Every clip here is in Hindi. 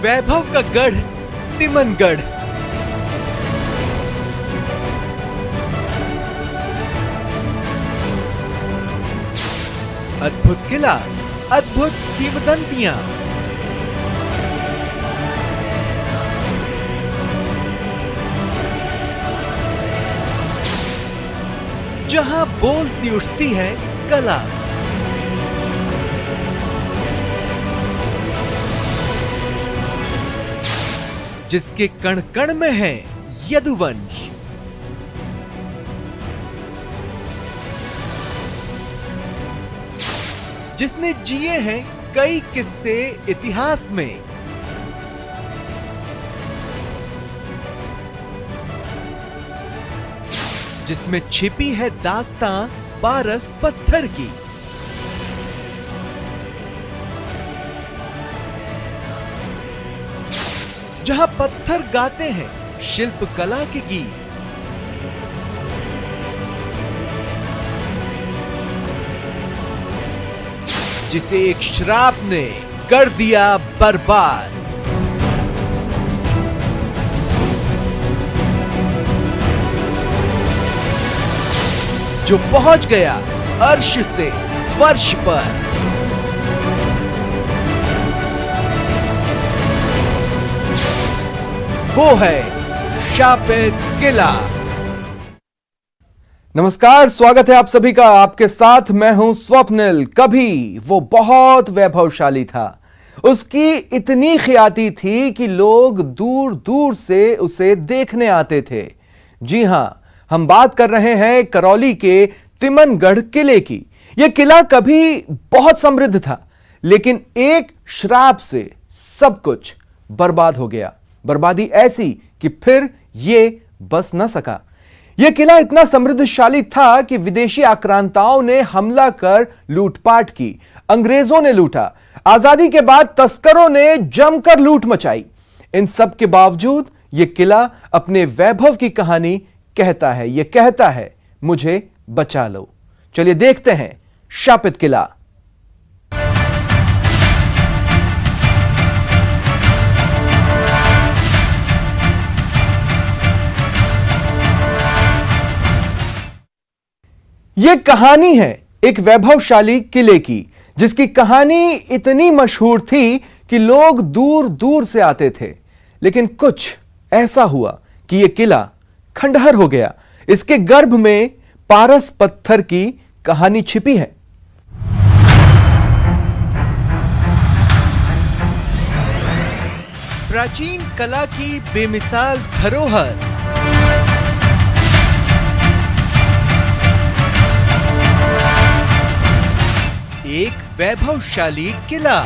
वैभव का गढ़ तिमनगढ़। अद्भुत किला, अद्भुत किंवदंतियां। जहां बोल सी उठती है कला, जिसके कण कण में है यदुवंश। जिसने जिए हैं कई किस्से इतिहास में। जिसमें छिपी है दास्तां पारस पत्थर की। जहां पत्थर गाते हैं शिल्प कला के गीत। जिसे एक श्राप ने कर दिया बर्बाद। जो पहुंच गया अर्श से फर्श पर। वो है शापित किला। नमस्कार, स्वागत है आप सभी का। आपके साथ मैं हूं स्वप्निल। कभी वो बहुत वैभवशाली था। उसकी इतनी ख्याति थी कि लोग दूर दूर से उसे देखने आते थे। जी हां, हम बात कर रहे हैं करौली के तिमनगढ़ किले की। यह किला कभी बहुत समृद्ध था, लेकिन एक श्राप से सब कुछ बर्बाद हो गया। बर्बादी ऐसी कि फिर यह बस न सका। यह किला इतना समृद्धशाली था कि विदेशी आक्रांताओं ने हमला कर लूटपाट की। अंग्रेजों ने लूटा। आजादी के बाद तस्करों ने जमकर लूट मचाई। इन सब के बावजूद यह किला अपने वैभव की कहानी कहता है। यह कहता है, मुझे बचा लो। चलिए देखते हैं शापित किला। यह कहानी है एक वैभवशाली किले की, जिसकी कहानी इतनी मशहूर थी कि लोग दूर दूर से आते थे। लेकिन कुछ ऐसा हुआ कि यह किला खंडहर हो गया। इसके गर्भ में पारस पत्थर की कहानी छिपी है। प्राचीन कला की बेमिसाल धरोहर। एक वैभवशाली किला।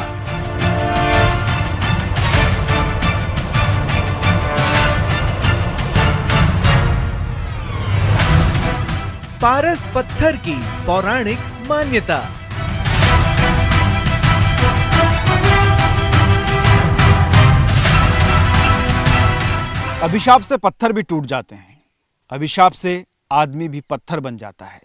पारस पत्थर की पौराणिक मान्यता। अभिशाप से पत्थर भी टूट जाते हैं। अभिशाप से आदमी भी पत्थर बन जाता है।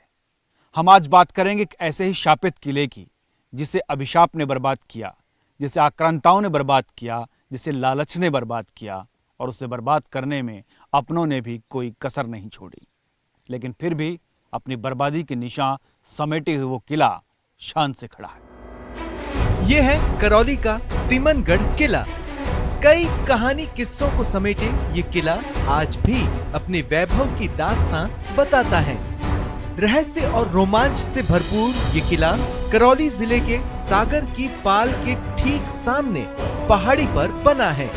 हम आज बात करेंगे एक ऐसे ही शापित किले की, जिसे अभिशाप ने बर्बाद किया, जिसे आक्रांताओं ने बर्बाद किया, जिसे लालच ने बर्बाद किया, और उसे बर्बाद करने में अपनों ने भी कोई कसर नहीं छोड़ी। लेकिन फिर भी अपनी बर्बादी के निशान समेटे हुए वो किला शान से खड़ा है। यह है करौली का तिमनगढ़ किला। कई कहानी किस्सों को समेटे ये किला आज भी अपने वैभव की दास्तां बताता है। रहस्य और रोमांच से भरपूर ये किला करौली जिले के सागर की पाल के ठीक सामने पहाड़ी पर बना है।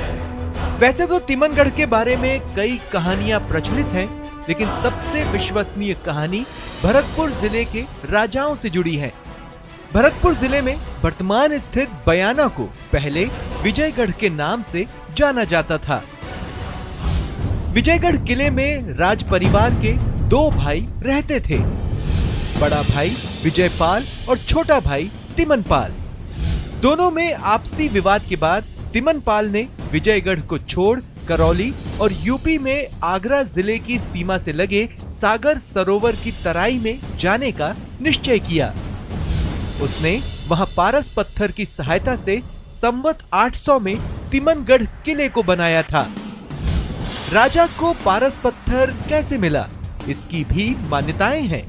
वैसे तो तिमनगढ़ के बारे में कई कहानियां प्रचलित हैं, लेकिन सबसे विश्वसनीय कहानी भरतपुर जिले के राजाओं से जुड़ी है। भरतपुर जिले में वर्तमान स्थित बयाना को पहले विजयगढ़ के नाम से जाना जाता था। विजयगढ़ किले में राज परिवार के दो भाई रहते थे, बड़ा भाई विजयपाल और छोटा भाई तिमनपाल। दोनों में आपसी विवाद के बाद तिमनपाल ने विजयगढ़ को छोड़ करौली और यूपी में आगरा जिले की सीमा से लगे सागर सरोवर की तराई में जाने का निश्चय किया। उसने वहां पारस पत्थर की सहायता से संवत 800 में तिमनगढ़ किले को बनाया था। राजा को पारस पत्थर कैसे मिला, इसकी भी मान्यताएं हैं।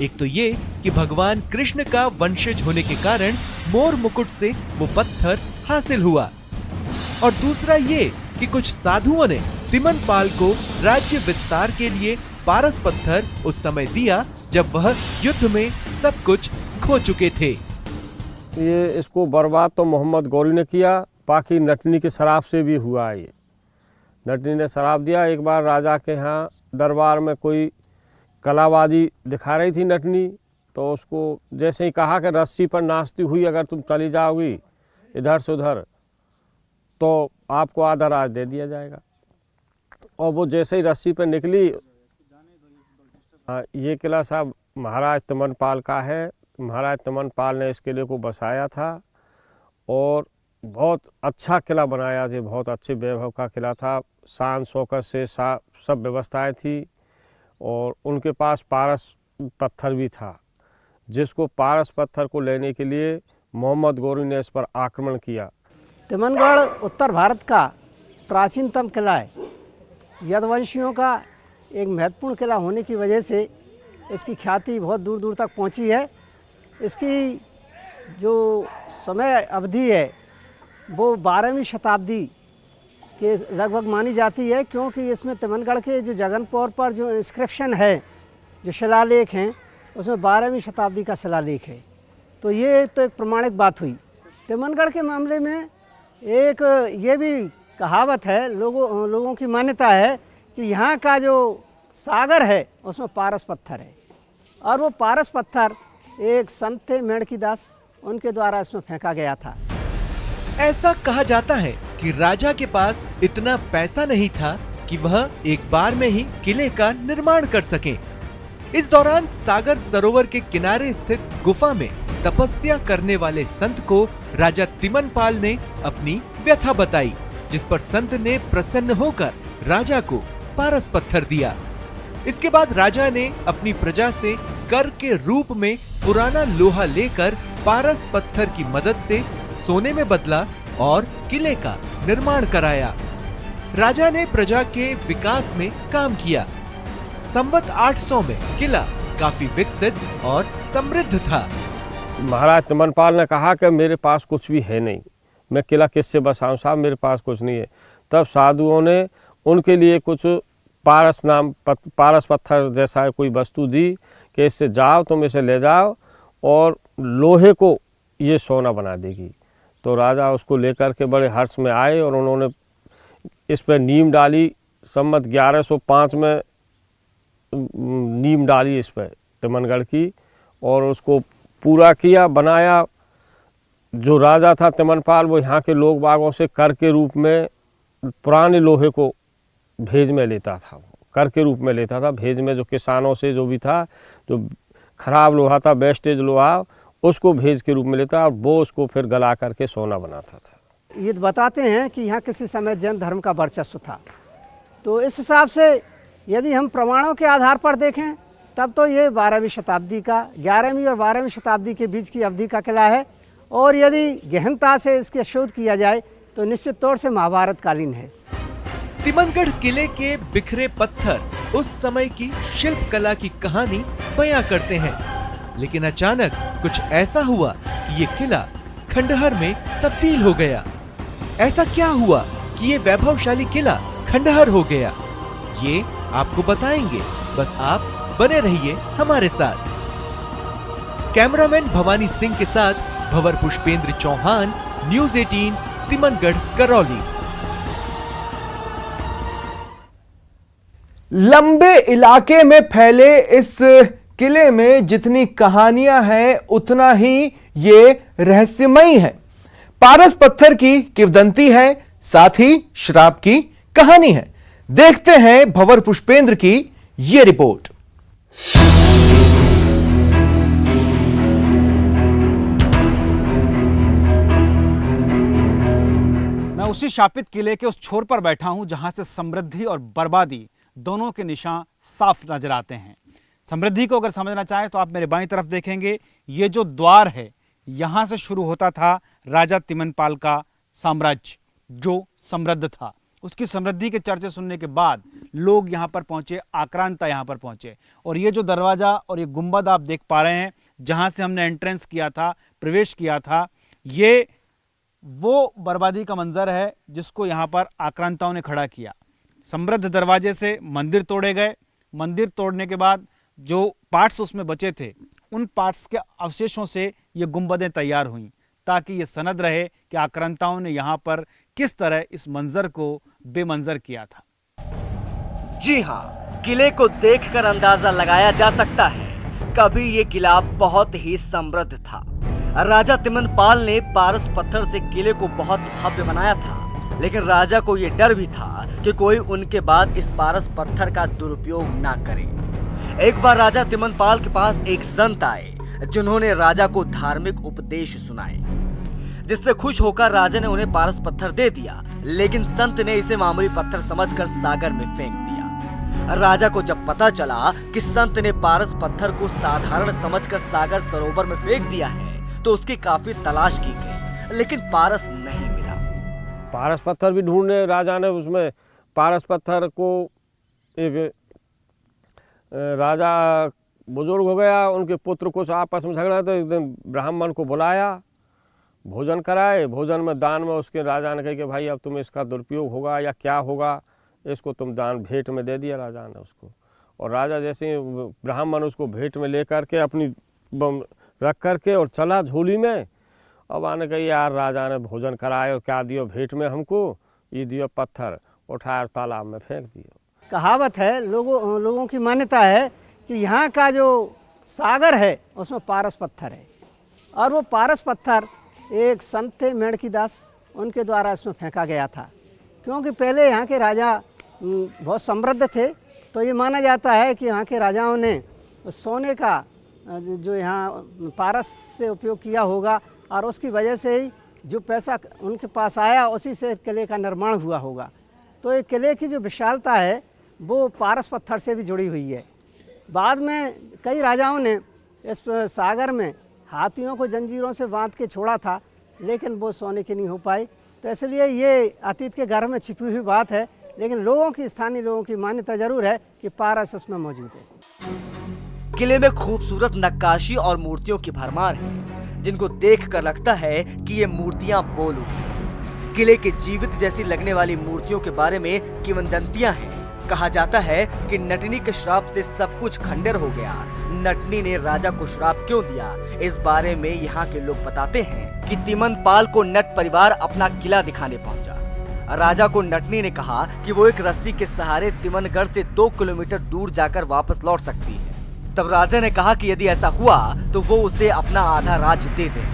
एक तो ये कि भगवान कृष्ण का वंशज होने के कारण मोर मुकुट से वो पत्थर हासिल हुआ, और दूसरा ये कि कुछ साधुओं ने तिमनपाल को राज्य विस्तार के लिए पारस पत्थर उस समय दिया जब वह युद्ध में सब कुछ खो चुके थे। ये इसको बर्बाद तो मोहम्मद गौरी ने किया, बाकी नटनी के शराब से भी हुआ। ये नटनी ने शराब दिया। एक बार राजा के यहाँ दरबार में कोई कलाबाजी दिखा रही थी नटनी, तो उसको जैसे ही कहा कि रस्सी पर नाचती हुई अगर तुम चली जाओगी इधर से उधर तो आपको आधा राज दे दिया जाएगा। और वो जैसे ही रस्सी पर निकली, ये किला साहब महाराज तिमनपाल का है। महाराज तिमनपाल ने इस किले को बसाया था और बहुत अच्छा किला बनाया था। बहुत अच्छे वैभव का किला था, शान शौकत से सब व्यवस्थाएं थी। और उनके पास पारस पत्थर भी था, जिसको पारस पत्थर को लेने के लिए मोहम्मद गौरी ने इस पर आक्रमण किया। तिमनगढ़ उत्तर भारत का प्राचीनतम किला है। यदुवंशियों का एक महत्वपूर्ण किला होने की वजह से इसकी ख्याति बहुत दूर दूर तक पहुंची है। इसकी जो समय अवधि है वो 12वीं शताब्दी के लगभग मानी जाती है, क्योंकि इसमें तिमनगढ़ के जो जगनपौर पर जो इंस्क्रिप्शन है, जो शिलालेख हैं, उसमें 12वीं शताब्दी का शिलालेख है। तो ये तो एक प्रमाणिक बात हुई। तिमनगढ़ के मामले में एक ये भी कहावत है, लोगों की मान्यता है कि यहाँ का जो सागर है उसमें पारस पत्थर है, और वो पारस पत्थर एक संत थे मेणकीदास, उनके द्वारा इसमें फेंका गया था। ऐसा कहा जाता है कि राजा के पास इतना पैसा नहीं था कि वह एक बार में ही किले का निर्माण कर सके। इस दौरान सागर सरोवर के किनारे स्थित गुफा में तपस्या करने वाले संत को राजा तिमनपाल ने अपनी व्यथा बताई, जिस पर संत ने प्रसन्न होकर राजा को पारस पत्थर दिया। इसके बाद राजा ने अपनी प्रजा से कर के रूप में पुराना लोहा लेकर पारस पत्थर की मदद से सोने में बदला और किले का निर्माण कराया। राजा ने प्रजा के विकास में काम किया। संवत 800 में किला काफी विकसित और समृद्ध था। महाराज तिमनपाल ने कहा कि मेरे पास कुछ भी है नहीं, मैं किला किससे बसाऊं साहब, मेरे पास कुछ नहीं है। तब साधुओं ने उनके लिए कुछ पारस पत्थर जैसा कोई वस्तु दी कि इससे जाओ, तुम इसे ले जाओ और लोहे को ये सोना बना देगी। तो राजा उसको लेकर के बड़े हर्ष में आए और उन्होंने इस पर नीम डाली। संवत 1105 में नीम डाली इस पर तिमनगढ़ की, और उसको पूरा किया, बनाया। जो राजा था तिमनपाल, वो यहाँ के लोग बागों से कर के रूप में पुराने लोहे को भेज में लेता था, कर के रूप में लेता था। भेज में जो किसानों से जो भी था, जो खराब लोहा था, वेस्टेज लोहा, उसको भेज के रूप में लेता और वो उसको फिर गला करके सोना बनाता था। ये बताते हैं कि यहाँ किसी समय जैन धर्म का वर्चस्व था। तो इस हिसाब से यदि हम प्रमाणों के आधार पर देखें तब तो ये 12वीं शताब्दी का, 11वीं और 12वीं शताब्दी के बीच की अवधि का किला है। और यदि गहनता से इसके शोध किया जाए तो निश्चित तौर से महाभारत कालीन है। तिमनगढ़ किले के बिखरे पत्थर उस समय की शिल्प कला की कहानी बयां करते हैं, लेकिन अचानक कुछ ऐसा हुआ कि ये किला खंडहर में तब्दील हो गया। ऐसा क्या हुआ कि ये वैभवशाली किला खंडहर हो गया, ये आपको बताएंगे। बस आप बने रहिए हमारे साथ। कैमरामैन भवानी सिंह के साथ भंवर पुष्पेंद्र चौहान, न्यूज़ 18, तिमनगढ़, करौली। लंबे इलाके में फैले इस किले में जितनी कहानियां हैं उतना ही ये रहस्यमयी है। पारस पत्थर की किंवदंती है, साथ ही श्राप की कहानी है। देखते हैं भंवर पुष्पेंद्र की ये रिपोर्ट। मैं उसी शापित किले के उस छोर पर बैठा हूं जहां से समृद्धि और बर्बादी दोनों के निशान साफ नजर आते हैं। समृद्धि को अगर समझना चाहें तो आप मेरे बाईं तरफ देखेंगे, ये जो द्वार है यहां से शुरू होता था राजा तिमनपाल का साम्राज्य। जो समृद्ध था। उसकी समृद्धि के चर्चे सुनने के बाद लोग यहाँ पर पहुँचे, आक्रांता यहाँ पर पहुँचे। और ये जो दरवाज़ा और ये गुंबद आप देख पा रहे हैं, जहाँ से हमने एंट्रेंस किया था, प्रवेश किया था, ये वो बर्बादी का मंजर है जिसको यहाँ पर आक्रांताओं ने खड़ा किया। समृद्ध दरवाजे से मंदिर तोड़े गए। मंदिर तोड़ने के बाद जो पार्ट्स उसमें बचे थे, उन पार्ट्स के अवशेषों से ये गुंबदें तैयार हुईं, ताकि ये सनद रहे कि आक्रांताओं ने यहाँ पर किस तरह इस मंजर को बेमंजर किया था। जी हाँ, किले को देखकर अंदाजा लगाया जा सकता है कभी ये किला बहुत ही समृद्ध था। राजा तिमनपाल ने पारस पत्थर से किले को बहुत भव्य बनाया था, लेकिन राजा को ये डर भी था कि कोई उनके बाद इस पारस पत्थर का दुरुपयोग ना करे। एक बार राजा तिमनपाल के पास एक संत आए, जिन्होंने राजा को धार्मिक उपदेश सुनाए, जिससे खुश होकर राजा ने उन्हें पारस पत्थर दे दिया। लेकिन संत ने इसे मामूली पत्थर समझकर सागर में फेंक दिया। राजा को जब पता चला कि संत ने पारस पत्थर को साधारण समझकर सागर सरोवर में फेंक दिया है, तो उसकी काफी तलाश की गई, लेकिन पारस नहीं मिला। पारस पत्थर भी ढूंढने राजा ने, उसमें पारस पत्थर को एक राजा बुजुर्ग हो गया, उनके पुत्र कुछ आपस में झगड़ा, तो एक दिन ब्राह्मण को बुलाया, भोजन कराए। भोजन में दान में उसके राजा ने कहा कि भाई अब तुम्हें इसका दुरुपयोग होगा या क्या होगा, इसको तुम दान भेंट में दे दिया राजा ने उसको। और राजा जैसे ब्राह्मण उसको भेंट में लेकर के अपनी रख करके और चला झोली में। अब आने कही यार राजा ने भोजन कराए और क्या दियो भेंट में हमको, ये दियो पत्थर, उठाया तालाब में फेंक दियो। कहावत है, लोगों की मान्यता है कि यहाँ का जो सागर है उसमें पारस पत्थर है, और वो पारस पत्थर एक संत थे मेणकीदास, उनके द्वारा इसमें फेंका गया था। क्योंकि पहले यहाँ के राजा बहुत समृद्ध थे, तो ये माना जाता है कि यहाँ के राजाओं ने सोने का जो यहाँ पारस से उपयोग किया होगा, और उसकी वजह से ही जो पैसा उनके पास आया उसी से किले का निर्माण हुआ होगा। तो ये किले की जो विशालता है वो पारस पत्थर से भी जुड़ी हुई है। बाद में कई राजाओं ने इस सागर में हाथियों को जंजीरों से बांध के छोड़ा था, लेकिन वो सोने की नहीं हो पाई। तो इसलिए ये अतीत के घर में छिपी हुई बात है, लेकिन स्थानीय लोगों की मान्यता जरूर है कि पारस उसमें मौजूद है। किले में खूबसूरत नक्काशी और मूर्तियों की भरमार है, जिनको देखकर लगता है कि ये मूर्तियां बोल उठी। किले के जीवित जैसी लगने वाली मूर्तियों के बारे में किंवदंतियां हैं। कहा जाता है कि नटनी के श्राप से सब कुछ खंडर हो गया। नटनी ने राजा को श्राप क्यों दिया, इस बारे में यहाँ के लोग बताते हैं कि तिमनपाल को नट परिवार अपना किला दिखाने पहुंचा। राजा को नटनी ने कहा कि वो एक रस्सी के सहारे तिमनगढ़ से 2 किलोमीटर दूर जाकर वापस लौट सकती है। तब राजा ने कहा कि यदि ऐसा हुआ तो वो उसे अपना आधा राज्य दे दे।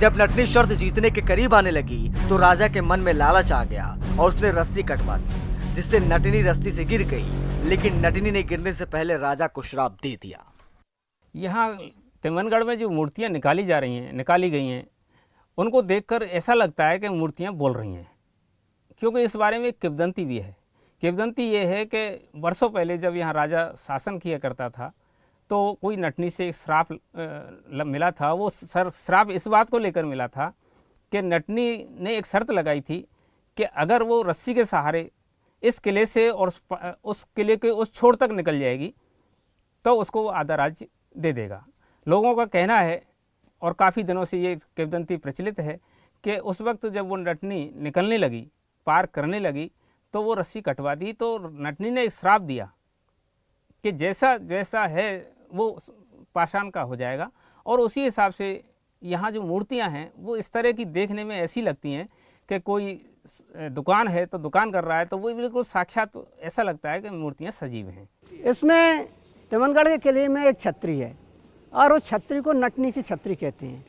जब नटनी शर्त जीतने के करीब आने लगी तो राजा के मन में लालच आ गया और उसने रस्सी कटवा दी, जिससे नटनी रस्सी से गिर गई। लेकिन नटनी ने गिरने से पहले राजा को श्राप दे दिया। यहाँ तिमनगढ़ में जो मूर्तियाँ निकाली गई हैं, उनको देखकर ऐसा लगता है कि मूर्तियाँ बोल रही हैं, क्योंकि इस बारे में एक किंवदंती भी है। किंवदंती ये है कि वर्षों पहले जब यहाँ राजा शासन किया करता था, तो कोई नटनी से एक श्राप मिला था। वो श्राप इस बात को लेकर मिला था कि नटनी ने एक शर्त लगाई थी कि अगर वो रस्सी के सहारे इस किले से और उस किले के उस छोर तक निकल जाएगी तो उसको वो आधा राज्य दे देगा। लोगों का कहना है, और काफ़ी दिनों से ये किंवदंती प्रचलित है, कि उस वक्त जब वो नटनी निकलने लगी, पार करने लगी, तो वो रस्सी कटवा दी। तो नटनी ने एक श्राप दिया कि जैसा जैसा है वो पाषाण का हो जाएगा। और उसी हिसाब से यहाँ जो मूर्तियाँ हैं वो इस तरह की देखने में ऐसी लगती हैं कि कोई दुकान है तो दुकान कर रहा है, तो वो बिल्कुल साक्षात ऐसा लगता है कि मूर्तियाँ सजीव हैं। इसमें तिमनगढ़ के किले में एक छतरी है, और उस छतरी को नटनी की छतरी कहते हैं।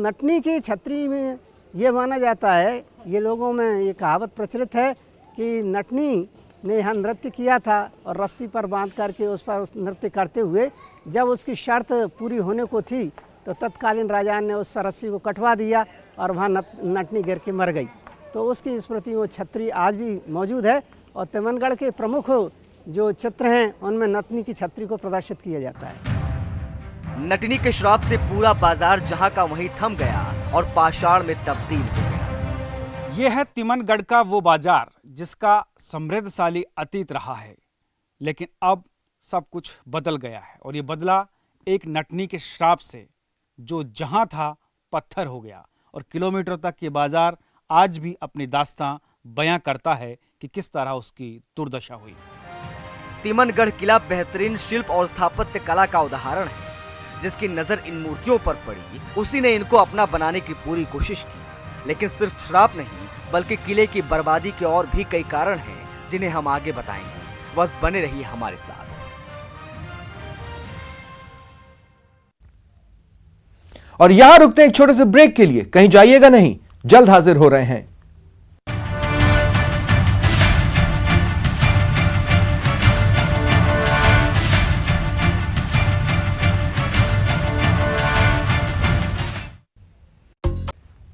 नटनी की छतरी में ये माना जाता है, ये लोगों में ये कहावत प्रचलित है कि नटनी ने यहाँ नृत्य किया था, और रस्सी पर बांध करके उस पर नृत्य करते हुए जब उसकी शर्त पूरी होने को थी तो तत्कालीन राजा ने उस रस्सी को कटवा दिया और वहाँ नटनी गिर के मर गई। तो उसकी स्मृति में वो छतरी आज भी मौजूद है, और तिमनगढ़ के प्रमुख जो चित्र हैं उनमें नटनी की छतरी को प्रदर्शित किया जाता है। नटनी के श्राप से पूरा बाजार जहाँ का वहीं थम गया और पाषाण में तब्दील हो गया। ये है तिमनगढ़ का वो बाजार जिसका समृद्धशाली अतीत रहा है, लेकिन अब सब कुछ बदल गया है और ये बदला एक नटनी के श्राप से, जो जहां था पत्थर हो गया। और किलोमीटर तक ये बाजार आज भी अपनी दास्तां बयां करता है कि किस तरह उसकी दुर्दशा हुई। तिमनगढ़ किला बेहतरीन शिल्प और स्थापत्य कला का उदाहरण है। जिसकी नजर इन मूर्तियों पर पड़ी, उसी ने इनको अपना बनाने की पूरी कोशिश की। लेकिन सिर्फ श्राप नहीं, बल्कि किले की बर्बादी के और भी कई कारण हैं जिन्हें हम आगे बताएंगे। बस बने रहिए हमारे साथ। और यहां रुकते हैं एक छोटे से ब्रेक के लिए, कहीं जाइएगा नहीं, जल्द हाजिर हो रहे हैं।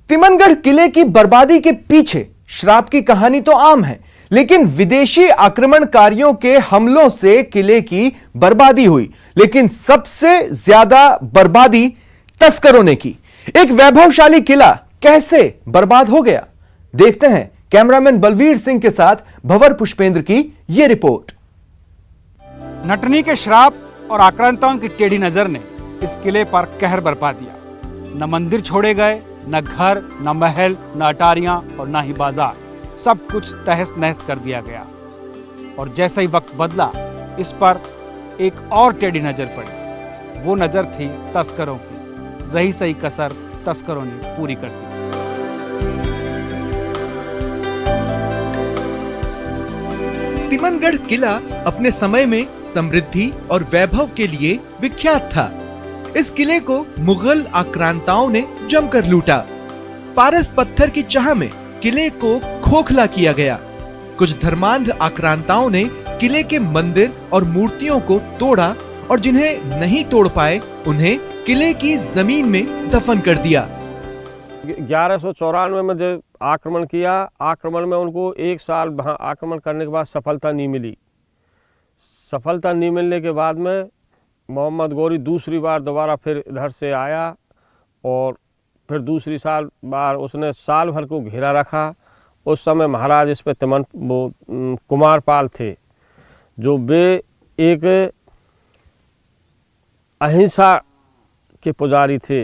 तिमनगढ़ किले की बर्बादी के पीछे श्राप की कहानी तो आम है, लेकिन विदेशी आक्रमणकारियों के हमलों से किले की बर्बादी हुई। लेकिन सबसे ज्यादा बर्बादी तस्करों ने की। एक वैभवशाली किला कैसे बर्बाद हो गया, देखते हैं कैमरामैन बलवीर सिंह के साथ भंवर पुष्पेंद्र की यह रिपोर्ट। नटनी के श्राप और आक्रांताओं की टेढ़ी नजर ने इस किले पर कहर बरपा दिया। न मंदिर छोड़े गए, न घर, न महल, न अटारियां और न ही बाजार, सब कुछ तहस नहस कर दिया गया। और जैसा ही वक्त बदला, इस पर एक और टेढ़ी नजर पड़ी। वो नजर थी तस्करों की। रही सही कसर तस्करों ने पूरी कर दी। तिमनगढ़ किला अपने समय में समृद्धि और वैभव के लिए विख्यात था। इस किले को मुगल आक्रांताओं ने जमकर लूटा। पारस पत्थर की चाह में किले को खोखला किया गया। कुछ धर्मांध आक्रांताओं ने किले के मंदिर और मूर्तियों को तोड़ा और जिन्हें नहीं तोड़ पाए उन्हें किले की जमीन में दफन कर दिया। 1194 में जब आक्रमण किया, आक्रमण में उनको एक साल वहाँ आक्रमण करने के बाद सफलता नहीं मिली। सफलता नहीं मिलने के बाद में मोहम्मद गौरी दूसरी बार दोबारा फिर इधर से आया और फिर दूसरी बार उसने साल भर को घेरा रखा। उस समय महाराज इस पे कुमारपाल थे, जो वे एक अहिंसा के पुजारी थे,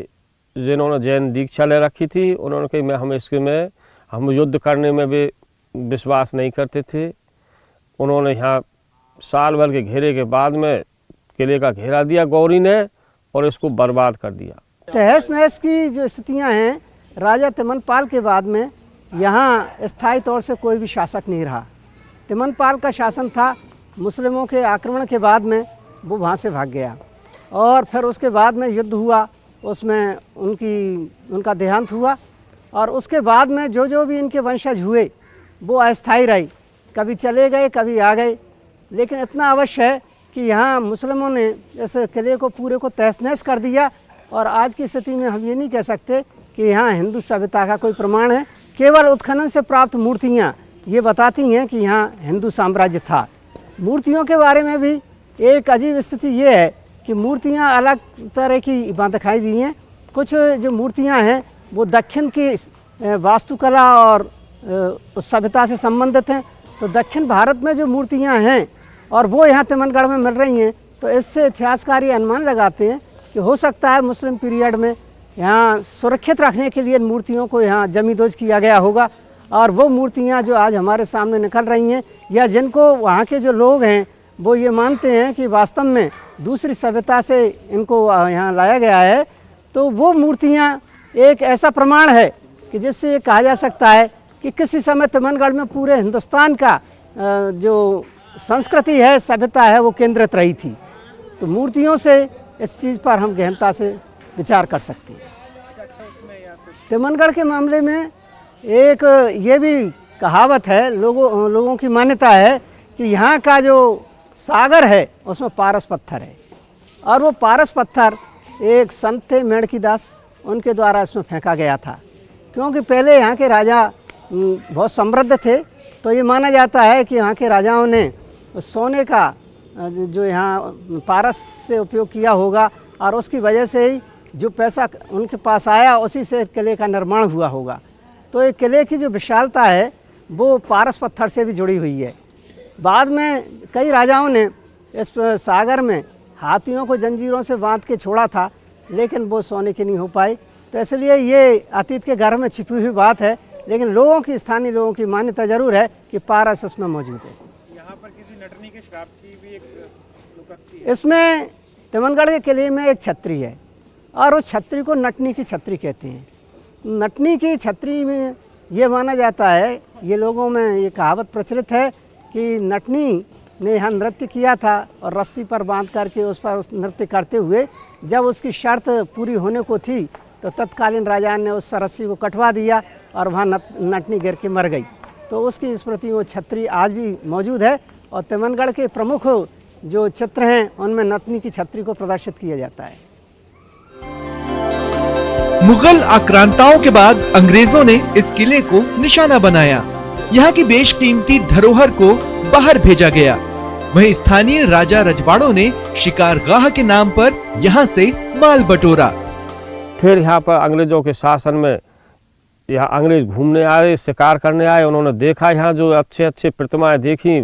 जिन्होंने जैन दीक्षा ले रखी थी। उन्होंने कहा हम युद्ध करने में भी विश्वास नहीं करते थे। उन्होंने यहाँ साल भर के घेरे के बाद में किले का घेरा दिया गौरी ने और इसको बर्बाद कर दिया। तहस नहस की जो स्थितियां हैं, राजा तिमनपाल के बाद में यहाँ स्थायी तौर से कोई भी शासक नहीं रहा। तिमनपाल का शासन था, मुस्लिमों के आक्रमण के बाद में वो वहाँ से भाग गया और फिर उसके बाद में युद्ध हुआ, उसमें उनका देहांत हुआ। और उसके बाद में जो भी इनके वंशज हुए वो अस्थायी रहे, कभी चले गए कभी आ गए। लेकिन इतना अवश्य है कि यहाँ मुस्लिमों ने इस किले को पूरे को तहस नहस कर दिया। और आज की स्थिति में हम ये नहीं कह सकते कि यहाँ हिंदू सभ्यता का कोई प्रमाण है। केवल उत्खनन से प्राप्त मूर्तियाँ ये बताती हैं कि यहाँ हिंदू साम्राज्य था। मूर्तियों के बारे में भी एक अजीब स्थिति ये है कि मूर्तियाँ अलग तरह की दिखाई दी हैं। कुछ जो मूर्तियाँ हैं वो दक्षिण की वास्तुकला और सभ्यता से संबंधित हैं। तो दक्षिण भारत में जो मूर्तियाँ हैं और वो यहाँ तिमनगढ़ में मिल रही हैं, तो इससे इतिहासकारी अनुमान लगाते हैं कि हो सकता है मुस्लिम पीरियड में यहाँ सुरक्षित रखने के लिए इन मूर्तियों को यहाँ जमींदोज किया गया होगा। और वो मूर्तियाँ जो आज हमारे सामने निकल रही हैं या जिनको वहाँ के जो लोग हैं वो ये मानते हैं कि वास्तव में दूसरी सभ्यता से इनको यहाँ लाया गया है, तो वो मूर्तियाँ एक ऐसा प्रमाण है कि जिससे ये कहा जा सकता है कि किसी समय तिमनगढ़ में पूरे हिंदुस्तान का जो संस्कृति है, सभ्यता है, वो केंद्रित रही थी। तो मूर्तियों से इस चीज़ पर हम गहनता से विचार कर सकते हैं। तिमनगढ़ के मामले में एक ये भी कहावत है, लोगों की मान्यता है कि यहाँ का जो सागर है उसमें पारस पत्थर है। और वो पारस पत्थर एक संत थे मेणकीदास, उनके द्वारा इसमें फेंका गया था। क्योंकि पहले यहाँ के राजा बहुत समृद्ध थे, तो ये माना जाता है कि यहाँ के राजाओं ने सोने का जो यहाँ पारस से उपयोग किया होगा और उसकी वजह से ही जो पैसा उनके पास आया उसी से किले का निर्माण हुआ होगा। तो ये किले की जो विशालता है वो पारस पत्थर से भी जुड़ी हुई है। बाद में कई राजाओं ने इस सागर में हाथियों को जंजीरों से बांध के छोड़ा था, लेकिन वो सोने की नहीं हो पाई। तो इसलिए ये अतीत के घर में छिपी हुई बात है, लेकिन लोगों की, स्थानीय लोगों की मान्यता जरूर है कि पारस उसमें मौजूद है। यहाँ पर किसी नटनी के श्राप की भी एक लुकत्ती है। इसमें तिमनगढ़ के किले में एक छतरी है और उस छतरी को नटनी की छतरी कहते हैं। नटनी की छतरी में ये माना जाता है, ये लोगों में ये कहावत प्रचलित है कि नटनी ने यहाँ नृत्य किया था और रस्सी पर बांध करके उस पर नृत्य करते हुए जब उसकी शर्त पूरी होने को थी तो तत्कालीन राजा ने उस रस्सी को कटवा दिया और वहाँ नटनी गिर के मर गई। तो उसकी स्मृति में छतरी आज भी मौजूद है और तिमनगढ़ के प्रमुख जो चित्र हैं उनमें नटनी की छतरी को प्रदर्शित किया जाता है। मुगल आक्रांताओं के बाद अंग्रेजों ने इस किले को निशाना बनाया। यहाँ की बेशकीमती धरोहर को बाहर भेजा गया। वहीं स्थानीय राजा रजवाड़ों ने शिकारगाह के नाम पर यहाँ से माल बटोरा। फिर यहाँ पर अंग्रेजों के शासन में यहाँ अंग्रेज घूमने आए, शिकार करने आए। उन्होंने देखा यहाँ जो अच्छे अच्छे प्रतिमाएं देखी,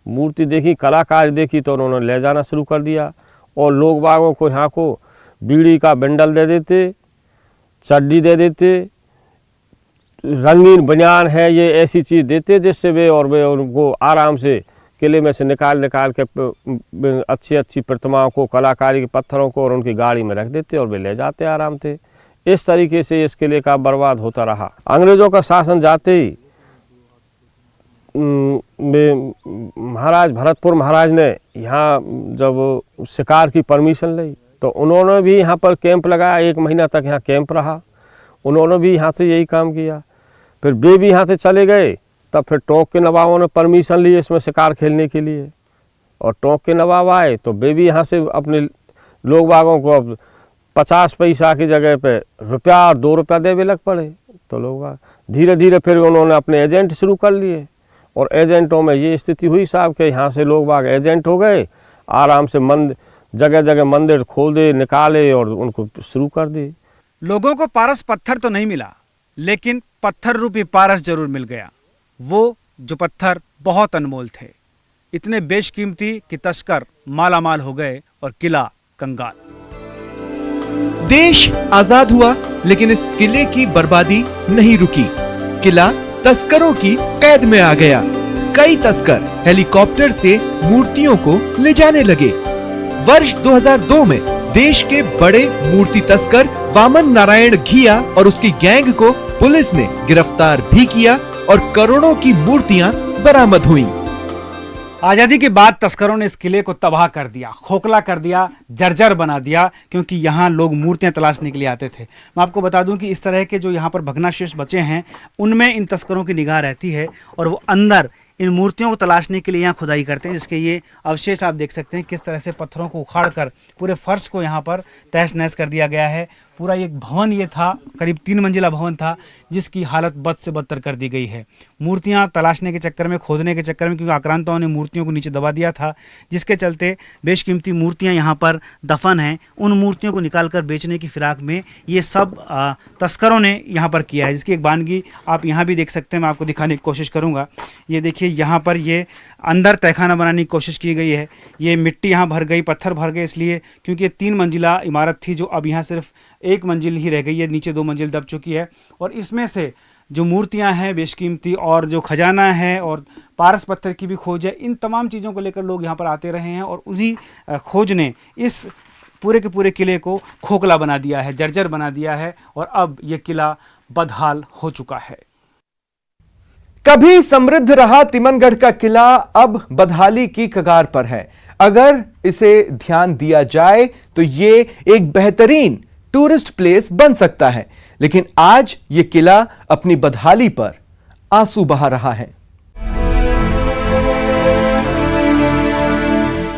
मूर्ति देखी, कलाकारी देखी, तो उन्होंने ले जाना शुरू कर दिया और लोग बागों को यहाँ को बीड़ी का बंडल दे देते, चड्डी दे देते, रंगीन बनियान है, ये ऐसी चीज़ देते जिससे वे उनको आराम से किले में से निकाल के अच्छी अच्छी प्रतिमाओं को, कलाकारी के पत्थरों को और उनकी गाड़ी में रख देते और वे ले जाते आराम से। इस तरीके से इस किले का बर्बाद होता रहा। अंग्रेज़ों का शासन जाते ही महाराज भरतपुर महाराज ने यहाँ जब शिकार की परमिशन ली तो उन्होंने भी यहाँ पर कैंप लगाया। 1 महीना तक यहाँ कैंप रहा। उन्होंने भी यहाँ से यही काम किया। फिर वे भी यहाँ से चले गए। तब फिर टोंक के नवाबों ने परमिशन ली इसमें शिकार खेलने के लिए और टोंक के नवाब आए तो वे भी यहाँ से अपने लोग बागों को अब 50 पैसा की जगह पे रुपया और 2 रुपया देवे लग पड़े। तो लोग धीरे धीरे फिर उन्होंने अपने एजेंट शुरू कर लिए और एजेंटों में ये स्थिति हुई साहब कि यहाँ से लोग बाग एजेंट हो गए, आराम से जगह जगह मंदिर खोदे, निकाले और उनको शुरू कर दिए। लोगों को पारस पत्थर तो नहीं मिला, लेकिन पत्थर रूपी पारस जरूर मिल गया। वो जो पत्थर बहुत अनमोल थे, इतने बेशकीमती कि तस्कर मालामाल हो गए और किला कंगाल। देश आजाद हुआ, लेकिन इस किले की बर्बादी नहीं रुकी। किला तस्करों की कैद में आ गया। कई तस्कर हेलीकॉप्टर से मूर्तियों को ले जाने लगे। वर्ष 2002 में देश के बड़े मूर्ति तस्कर वामन नारायण घिया और उसकी गैंग को पुलिस ने गिरफ्तार भी किया और करोड़ों की मूर्तियां बरामद हुईं। आज़ादी के बाद तस्करों ने इस किले को तबाह कर दिया, खोखला कर दिया, जर्जर बना दिया, क्योंकि यहाँ लोग मूर्तियाँ तलाशने के लिए आते थे। मैं आपको बता दूं कि इस तरह के जो यहाँ पर भग्नावशेष बचे हैं उनमें इन तस्करों की निगाह रहती है और वो अंदर इन मूर्तियों को तलाशने के लिए यहाँ खुदाई करते हैं, जिसके ये अवशेष आप देख सकते हैं किस तरह से पत्थरों को उखाड़ कर पूरे फर्श को यहाँ पर तहस नहस कर दिया गया है। पूरा एक भवन ये था, करीब 3 मंजिला भवन था, जिसकी हालत बद से बदतर कर दी गई है। मूर्तियाँ तलाशने के चक्कर में, खोदने के चक्कर में, क्योंकि आक्रांताओं ने मूर्तियों को नीचे दबा दिया था, जिसके चलते बेशकीमती मूर्तियाँ यहाँ पर दफन हैं। उन मूर्तियों को निकाल कर बेचने की फिराक में ये सब तस्करों ने यहाँ पर किया है, जिसकी एक बानगी आप यहाँ भी देख सकते हैं। मैं आपको दिखाने की कोशिश करूँगा। ये देखिए, यहाँ पर ये अंदर तहखाना बनाने की कोशिश की गई है। ये मिट्टी यहाँ भर गई, पत्थर भर गए, इसलिए क्योंकि ये 3 मंजिला इमारत थी जो अब यहाँ सिर्फ 1 मंजिल ही रह गई है, नीचे 2 मंजिल दब चुकी है। और इसमें से जो मूर्तियाँ हैं बेशकीमती और जो खजाना है और पारस पत्थर की भी खोज है, इन तमाम चीज़ों को लेकर लोग यहाँ पर आते रहे हैं और उसी खोज ने इस पूरे के पूरे किले को खोखला बना दिया है, जर्जर बना दिया है और अब ये किला बदहाल हो चुका है। कभी समृद्ध रहा तिमनगढ़ का किला अब बदहाली की कगार पर है। अगर इसे ध्यान दिया जाए तो ये एक बेहतरीन टूरिस्ट प्लेस बन सकता है, लेकिन आज ये किला अपनी बदहाली पर आंसू बहा रहा है।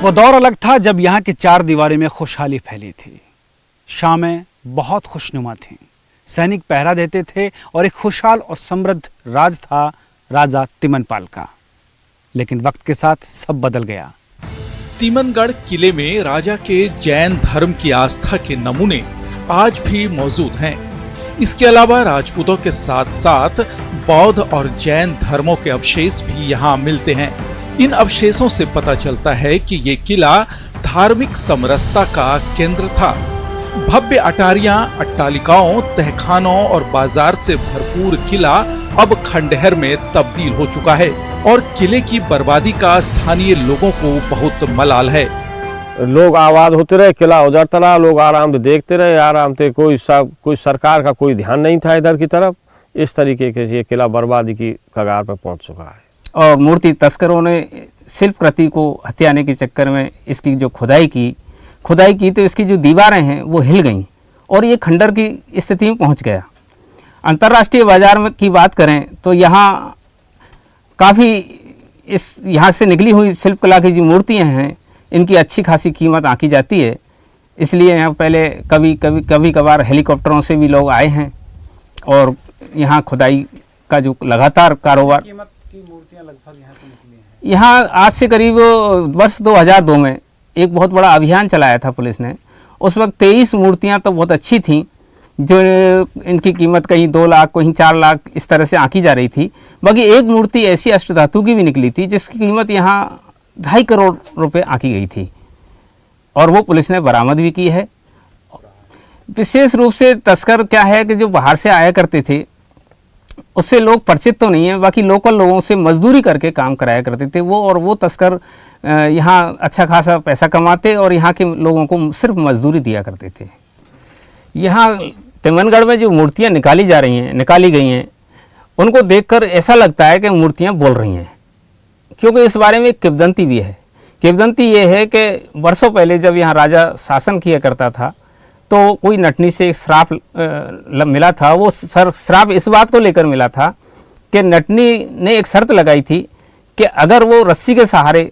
वो दौर अलग था जब यहाँ की 4 दीवारें में खुशहाली फैली थी। शामें बहुत खुशनुमा थीं, सैनिक पहरा देते थे और एक खुशहाल और समृद्ध राज था राजा तिमनपाल का। लेकिन वक्त के साथ सब बदल गया। तिमनगढ़ किले में राजा के जैन धर्म की आस्था के नमूने आज भी मौजूद हैं। इसके अलावा राजपूतों के साथ साथ बौद्ध और जैन धर्मों के अवशेष भी यहाँ मिलते हैं। इन अवशेषों से पता चलता है कि ये किला धार्मिक समरसता का केंद्र था। भव्य अटारियां, अट्टालिकाओं, तहखानों और बाजार से भरपूर किला अब खंडहर में तब्दील हो चुका है और किले की बर्बादी का स्थानीय लोगों को बहुत मलाल है। लोग आबाद होते रहे, किला उजड़ता रहा, लोग आराम से देखते रहे, आराम से कोई सरकार का कोई ध्यान नहीं था इधर की तरफ। इस तरीके के ये किला बर्बादी की कगार पर पहुंच चुका है। और मूर्ति तस्करों ने शिल्पकृति को हथियाने के चक्कर में इसकी जो खुदाई की तो इसकी जो दीवारें हैं वो हिल गईं और ये खंडर की स्थिति में पहुंच गया। अंतर्राष्ट्रीय बाजार में की बात करें तो यहाँ काफ़ी यहाँ से निकली हुई शिल्पकला की जो मूर्तियाँ हैं इनकी अच्छी खासी कीमत आंकी जाती है। इसलिए यहाँ पहले कभी कभार हेलीकॉप्टरों से भी लोग आए हैं और यहाँ खुदाई का जो लगातार कारोबार। कीमत की मूर्तियाँ लगभग यहाँ से निकली हैं। यहाँ आज से करीब वर्ष 2002 में एक बहुत बड़ा अभियान चलाया था पुलिस ने। उस वक्त 23 मूर्तियाँ तो बहुत अच्छी थीं, जो इनकी कीमत कहीं 2 लाख कहीं 4 लाख इस तरह से आंकी जा रही थी। बाकी एक मूर्ति ऐसी अष्टधातु की भी निकली थी जिसकी कीमत यहाँ 2.5 करोड़ रुपए आंकी गई थी और वो पुलिस ने बरामद भी की है। विशेष रूप से तस्कर क्या है कि जो बाहर से आया करते थे उससे लोग परिचित तो नहीं है, बाकी लोकल लोगों से मजदूरी करके काम कराया करते थे वो तस्कर यहाँ अच्छा खासा पैसा कमाते और यहाँ के लोगों को सिर्फ मजदूरी दिया करते थे। यहाँ तिमनगढ़ में जो मूर्तियाँ निकाली गई हैं उनको देखकर ऐसा लगता है कि मूर्तियाँ बोल रही हैं, क्योंकि इस बारे में एक किंवदंती भी है। किंवदंती ये है कि वर्षों पहले जब यहाँ राजा शासन किया करता था तो कोई नटनी से एक श्राप मिला था। वो श्राप इस बात को लेकर मिला था कि नटनी ने एक शर्त लगाई थी कि अगर वो रस्सी के सहारे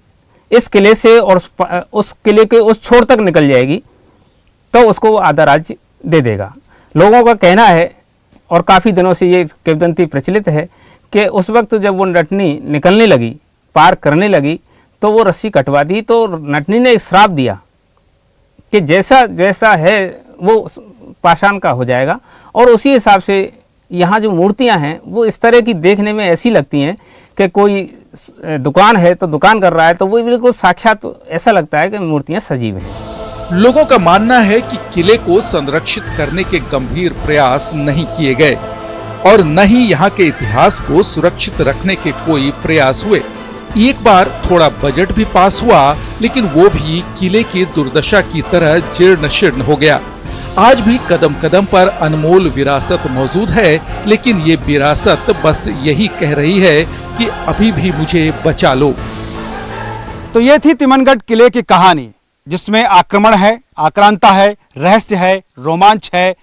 इस किले से और उस किले के उस छोर तक निकल जाएगी तो उसको वो आधा राज्य दे देगा। लोगों का कहना है और काफ़ी दिनों से ये किंवदंती प्रचलित है कि उस वक्त जब वो नटनी निकलने लगी, पार करने लगी, तो वो रस्सी कटवा दी तो नटनी ने एक श्राप दिया कि जैसा जैसा है वो पाषाण का हो जाएगा। और उसी हिसाब से यहाँ जो मूर्तियाँ हैं वो इस तरह की देखने में ऐसी लगती हैं कि कोई दुकान है तो दुकान कर रहा है, तो वो बिल्कुल साक्षात ऐसा लगता है कि मूर्तियाँ सजीव हैं। लोगों का मानना है कि किले को संरक्षित करने के गंभीर प्रयास नहीं किए गए और न ही यहाँ के इतिहास को सुरक्षित रखने के कोई प्रयास हुए। एक बार थोड़ा बजट भी पास हुआ, लेकिन वो भी किले की दुर्दशा की तरह जीर्ण शीर्ण हो गया। आज भी कदम कदम पर अनमोल विरासत मौजूद है, लेकिन ये विरासत बस यही कह रही है कि अभी भी मुझे बचा लो। तो ये थी तिमनगढ़ किले की कहानी, जिसमें आक्रमण है, आक्रांता है, रहस्य है, रोमांच है